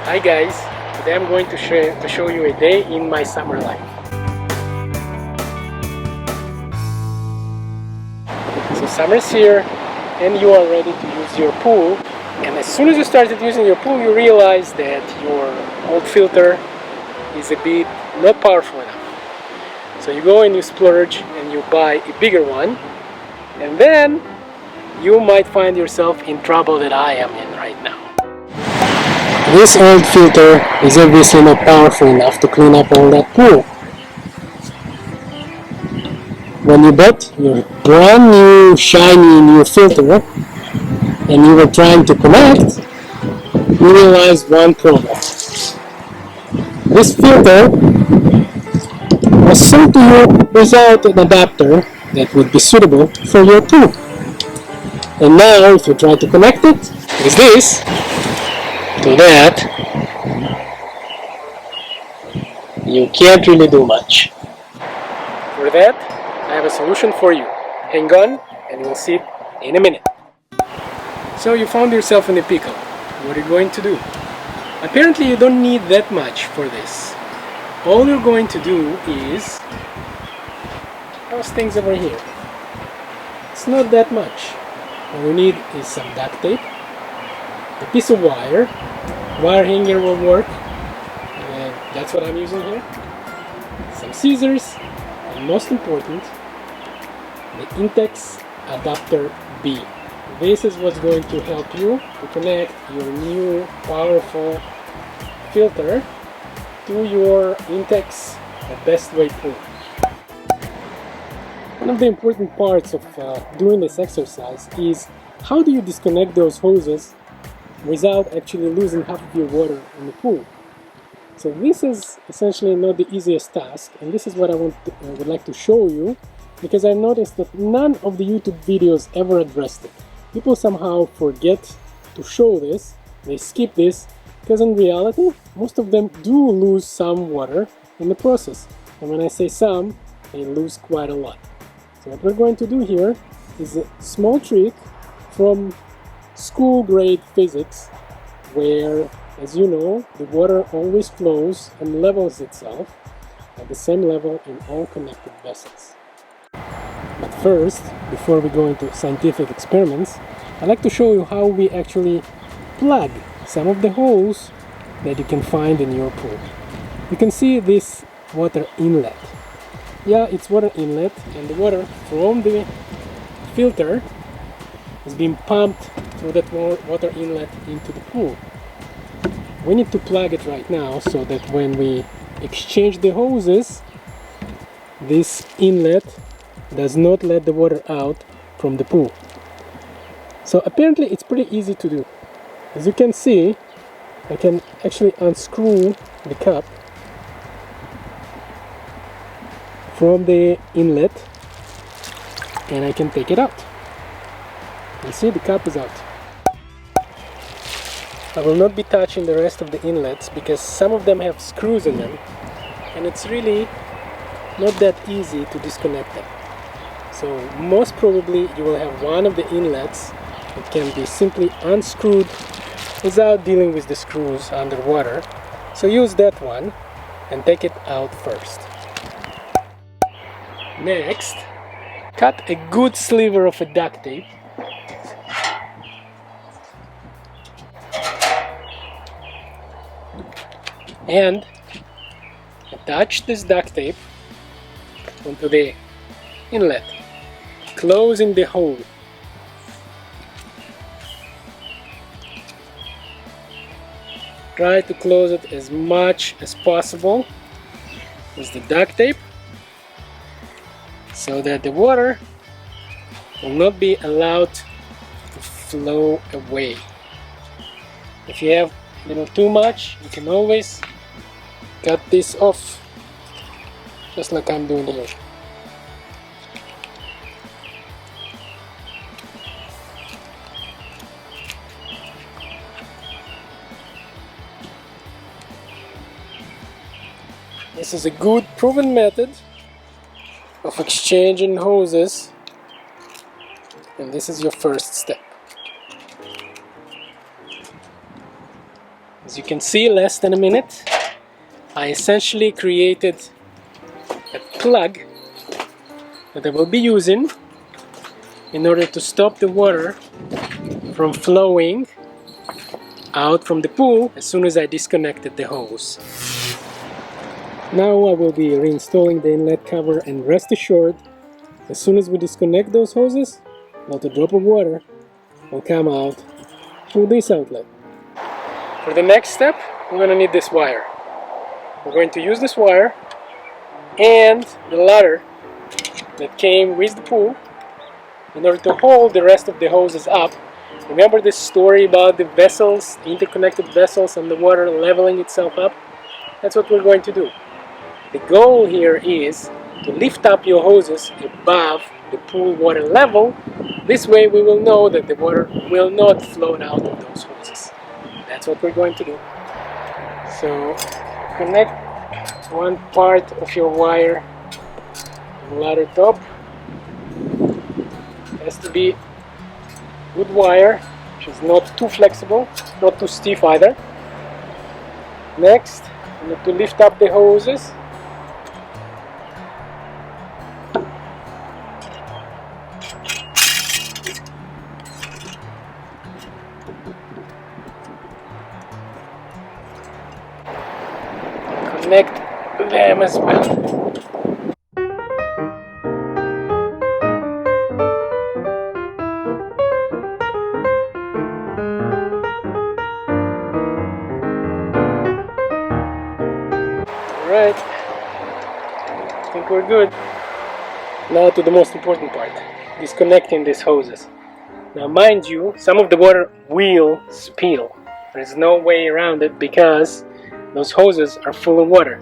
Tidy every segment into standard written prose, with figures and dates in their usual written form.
Hi guys, today I'm going to show you a day in my summer life. So summer's here and you are ready to use your pool, and as soon as you started using your pool you realize that your old filter is a bit not powerful enough. So you go and you splurge and you buy a bigger one, and then you might find yourself in trouble that I am in right now. This old filter is obviously not powerful enough to clean up all that pool. When you bought your brand new shiny new filter and you were trying to connect, you realized one problem. This filter was sold to you without an adapter that would be suitable for your pool. And now if you try to connect it with this to that, you can't really do much. For that, I have a solution for you. Hang on and you'll see it in a minute. So you found yourself in a pickle. What are you going to do? Apparently you don't need that much for this. All you're going to do is those things over here. It's not that much. All you need is some duct tape, a piece of wire hanger will work, and that's what I'm using here, some scissors, and most important, the Intex adapter B. This is what's going to help you to connect your new powerful filter to your Intex Bestway pool. One of the important parts of doing this exercise is how do you disconnect those hoses without actually losing half of your water in the pool. So this is essentially not the easiest task, and this is what I would like to show you, because I noticed that none of the YouTube videos ever addressed it. People somehow forget to show this, they skip this, because in reality most of them do lose some water in the process, and when I say some, they lose quite a lot. So what we're going to do here is a small trick from school grade physics, where, as you know, the water always flows and levels itself at the same level in all connected vessels. But first, before we go into scientific experiments, I'd like to show you how we actually plug some of the holes that you can find in your pool. You can see this water inlet. Yeah, it's water inlet, and the water from the filter is being pumped through that water inlet into the pool. We need to plug it right now so that when we exchange the hoses, this inlet does not let the water out from the pool. So apparently it's pretty easy to do. As you can see, I can actually unscrew the cap from the inlet and I can take it out. You see, the cap is out. I will not be touching the rest of the inlets because some of them have screws in them and it's really not that easy to disconnect them. So most probably you will have one of the inlets that can be simply unscrewed without dealing with the screws underwater. So use that one and take it out first. Next, cut a good sliver of a duct tape and attach this duct tape onto the inlet, closing the hole. Try to close it as much as possible with the duct tape so that the water will not be allowed to flow away. If you have a little too much, you can always cut this off, just like I'm doing here. This is a good proven method of exchanging hoses, and this is your first step. As As you can see, less than a minute, I essentially created a plug that I will be using in order to stop the water from flowing out from the pool as soon as I disconnected the hose. Now I will be reinstalling the inlet cover, and rest assured, as soon as we disconnect those hoses, not a drop of water will come out through this outlet. For the next step, we're going to need this wire. We're going to use this wire and the ladder that came with the pool in order to hold the rest of the hoses up. Remember this story about the vessels, the interconnected vessels, and the water leveling itself up? That's what we're going to do. The goal here is to lift up your hoses above the pool water level. This way we will know that the water will not flow out of those hoses. That's what we're going to do. So connect one part of your wire to the ladder top. It has to be good wire, which is not too flexible, not too stiff either. Next, you need to lift up the hoses. Connect them as well. Alright, I think we're good. Now to the most important part, disconnecting these hoses. Now mind you, some of the water will spill. There's no way around it because those hoses are full of water.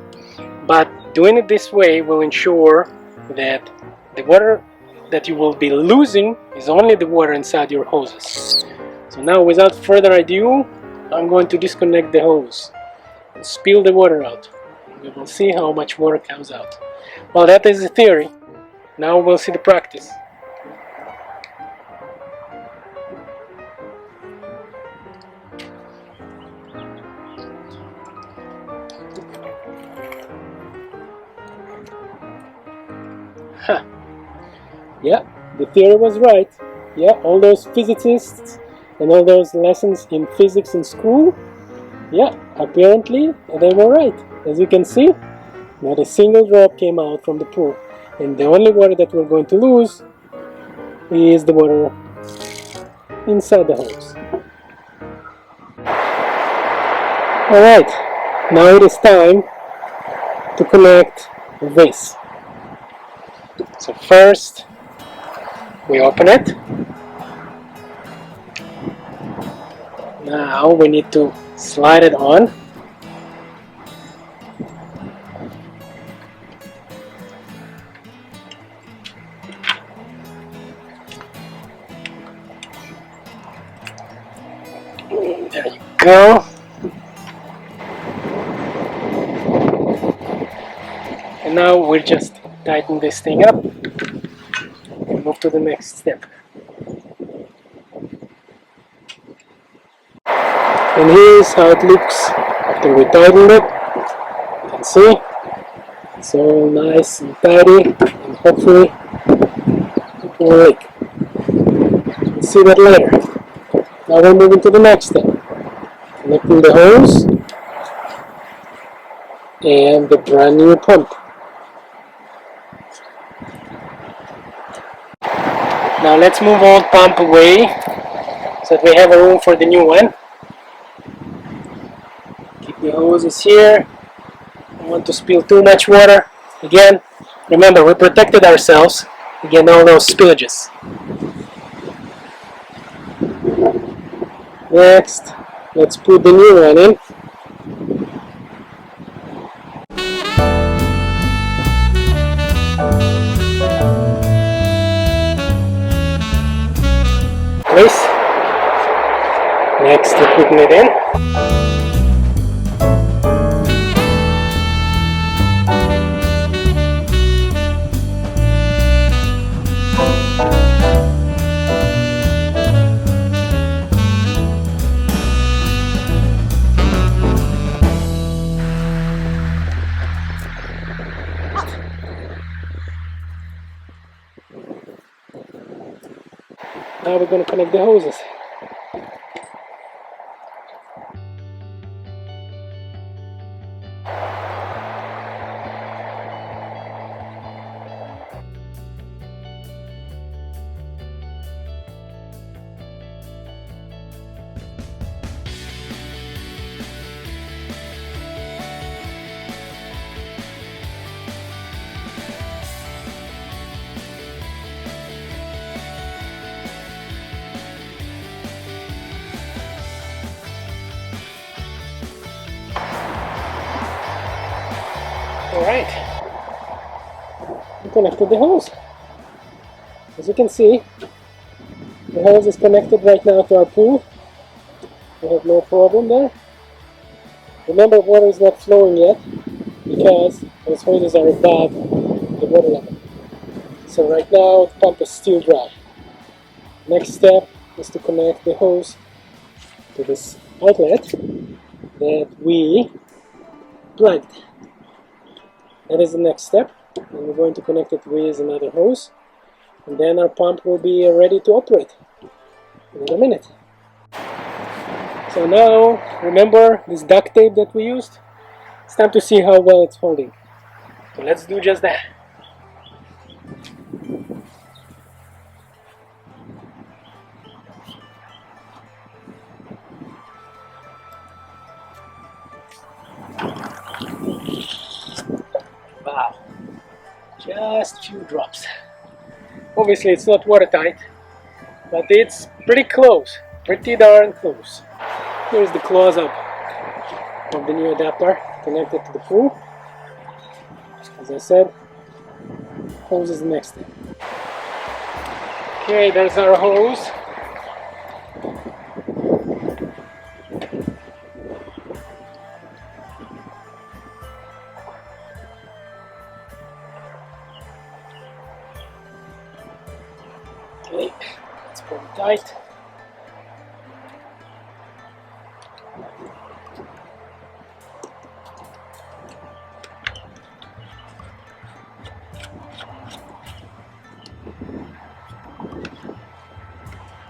But doing it this way will ensure that the water that you will be losing is only the water inside your hoses. So now, without further ado, I'm going to disconnect the hose and spill the water out. We will see how much water comes out. Well, that is the theory. Now we'll see the practice. Huh. Yeah, the theory was right. Yeah, all those physicists and all those lessons in physics in school, yeah, apparently they were right. As you can see, not a single drop came out from the pool. And the only water that we're going to lose is the water inside the hose. Alright, now it is time to connect this. So first, we open it. Now we need to slide it on. There you go. And now we're just tighten this thing up and move to the next step. And here's how it looks after we tightened it. You can see it's all nice and tidy, and hopefully it won't leak. We'll see that later. Now we're moving to the next step. Connecting the hose and the brand new pump. Now let's move old pump away so that we have a room for the new one. Keep the hoses here. Don't want to spill too much water. Again, remember, we protected ourselves against all those spillages. Next, let's put the new one in. Place. Next, we're putting it in. now we're going to connect the hoses. Alright, we connected the hose. As you can see, the hose is connected right now to our pool. We have no problem there. Remember, water is not flowing yet because those hoses are above the water level. So right now the pump is still dry. Next step is to connect the hose to this outlet that we plugged. That is the next step, and we're going to connect it with another hose, and then our pump will be ready to operate in a minute. So now, remember this duct tape that we used? It's time to see how well it's holding. So let's do just that. Wow, just few drops. Obviously it's not watertight, but it's pretty close, pretty darn close. Here's the close-up of the new adapter connected to the pool. As I said, hose is the next step. Okay, there's our hose. Okay, let's pull it tight.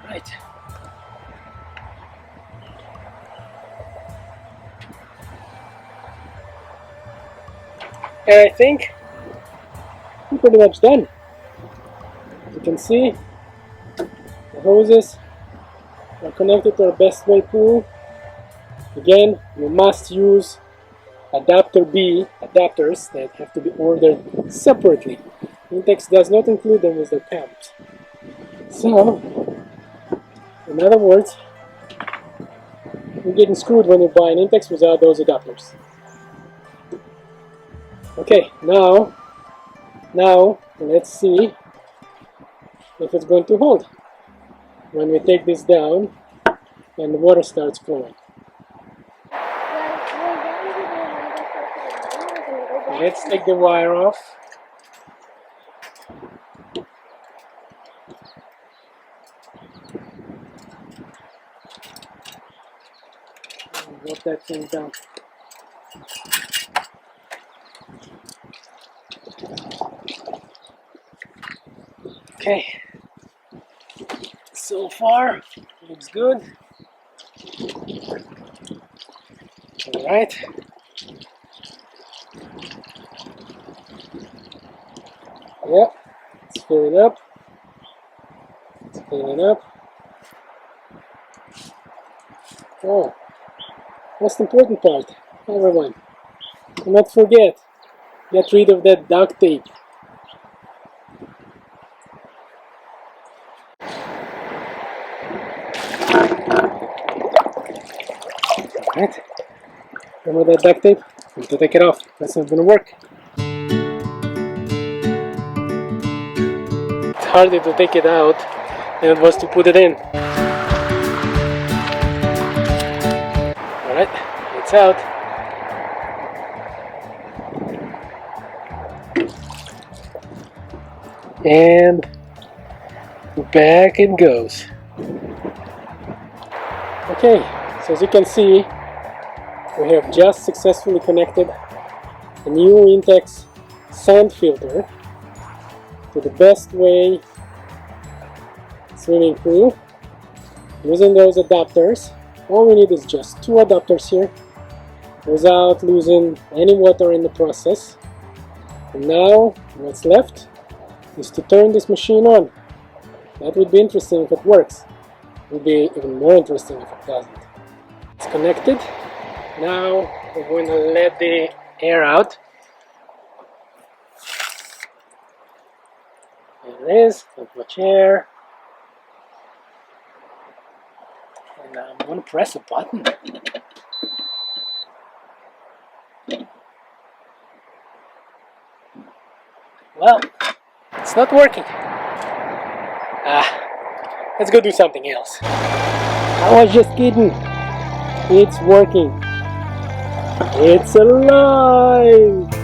Right. And I think we're pretty much done. As you can see, the hoses are connected to our Bestway pool. Again, you must use adapter B adapters that have to be ordered separately. Intex does not include them with their pumps. So, in other words, you're getting screwed when you buy an Intex without those adapters. Okay, now let's see if it's going to hold when we take this down and the water starts flowing. Let's take the wire off. Drop that thing down. Okay, so far looks good. All right. Yep, let's fill it up. Let's fill it up. Oh, most important part, everyone, do not forget, get rid of that duct tape. Alright, remember that duct tape? You have to take it off, that's not gonna work. It's harder to take it out than it was to put it in. Alright, it's out. And back it goes. Okay, so as you can see, we have just successfully connected a new Intex sand filter to the Bestway swimming pool using those adapters. All we need is just 2 adapters here without losing any water in the process. And now what's left is to turn this machine on. That would be interesting if it works. It would be even more interesting if it doesn't. It's connected. Now we're going to let the air out. There it is, not much air. And I'm going to press a button. Well, it's not working. Let's go do something else. I was just kidding. It's working. It's alive!